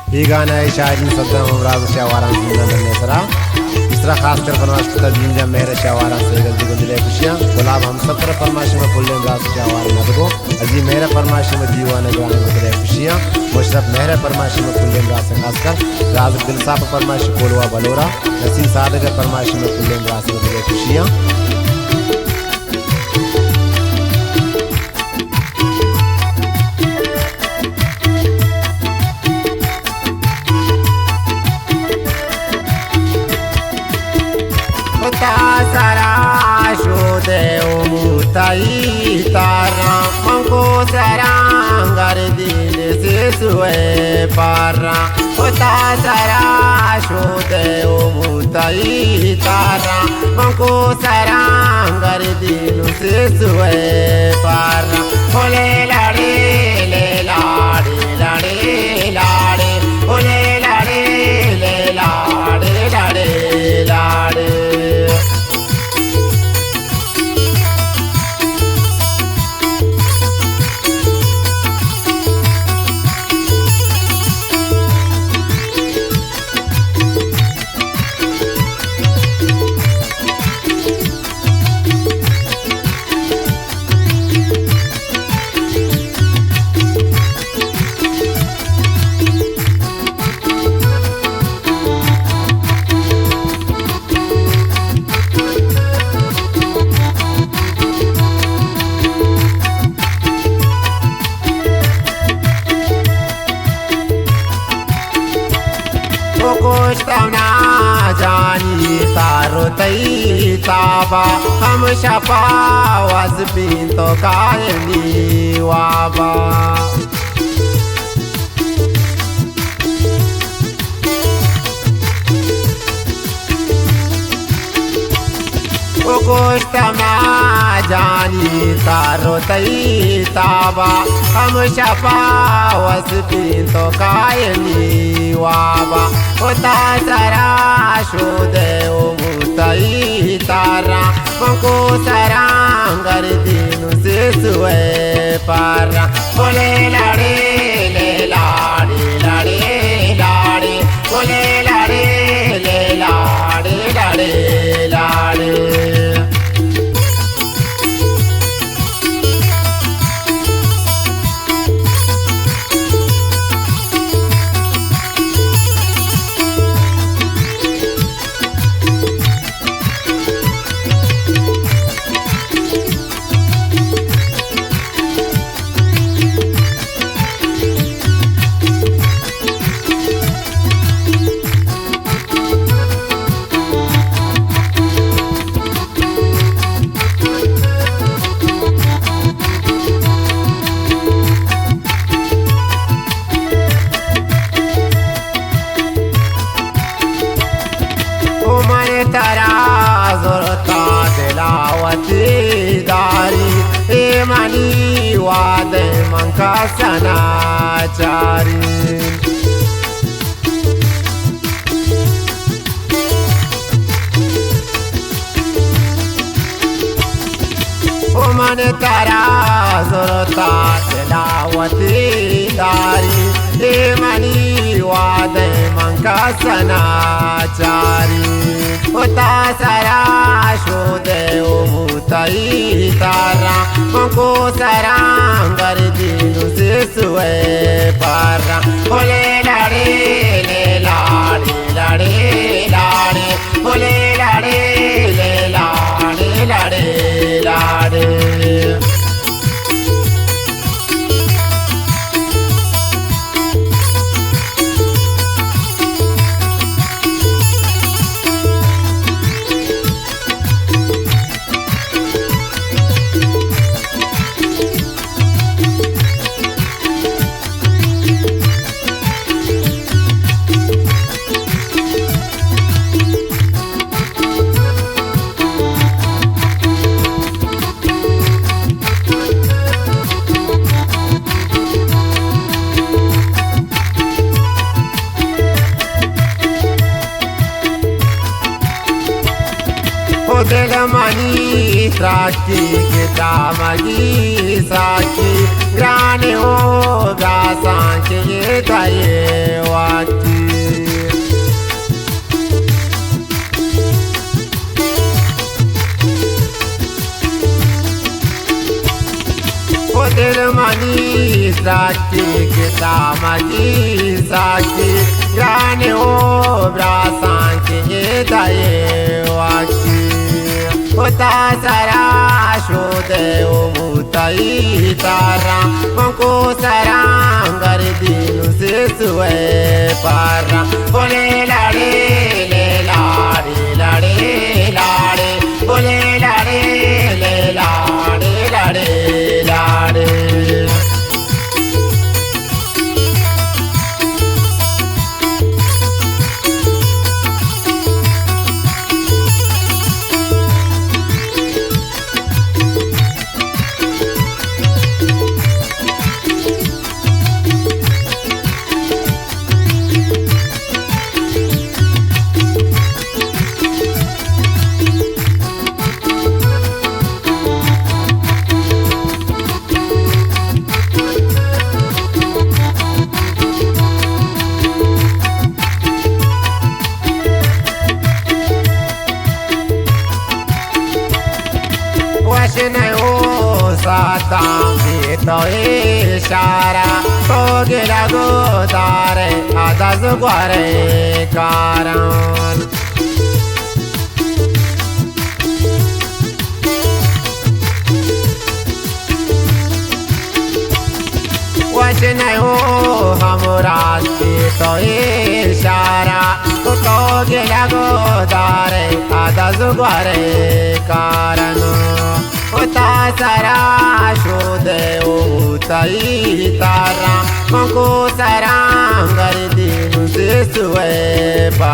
गाना है शायरी सद्दाम अमराज शावारा जिंदा सरा इस तरह खास कर फरमाश कुत्ता जिंजा मेरे शावारा से गलती को दिले खुशियां गुलाब हम सब तरह फरमाश में पुल्ले अमराज शावारा न दो अजी मेरे फरमाश में दीवाने गाने में दिले खुशियां मुशरफ मेरे फरमाश में पुल्ले अमराज से खास कर राज दिल साफ फरमाश कोलवा बलोरा नसीम सादे के फरमाश में पुल्ले अमराज में दिले खुशियां Sara shude umutai tara manko sarangar dil se sue para ota sara shude umutai tara manko sarangar dil se sue para ole lade le lade lade lade ole lade le lade lade lade जानी तारो तई ताबा हम शपा वाज पिंतो कायनी वाबा कोष्टमा जानी तारो तई ताबा हम शपा वस पिंतो कायनी वाबा होता सरा शोदे ओ मुतई तारा मंको सरांगर दिनु से सुए पारा बोले लाड़े ले लाड़े लाड़े लाड़े बोले लाड़े ले लाड़े लाड़े लाड़े जोरता दिलावती दारी ए मनी वादे मंका सनाचारी ओ मन तारा जोरता दिलावती दारी ए मनी वादे मंका सनाचारी होता सरा शोदे ओ मुतई तारा मंको सरांगर दिनु से सुए पारा बोले लाड़े ले लाड़े लाड़े लाड़े बोले लाड़े ले लाड़े लाड़े लाड़े Mani saki kita magi saki grane o ga sanke ye taye wa kita magi saki grane obra sanki daye waki ota sara shode umutai tara manko sarangar dinu se suwe para bole lade le lade lade lade bole lade le lade lade lade तो इशारा तो गिरा गोदारे आधा जुगारे कारण वचन हो हमरा तो इशारा तो गिरा गोदारे आधा जुगारे कारण होता सारा शोधे उताई तारा मंको सारा घर दिन से सुए पा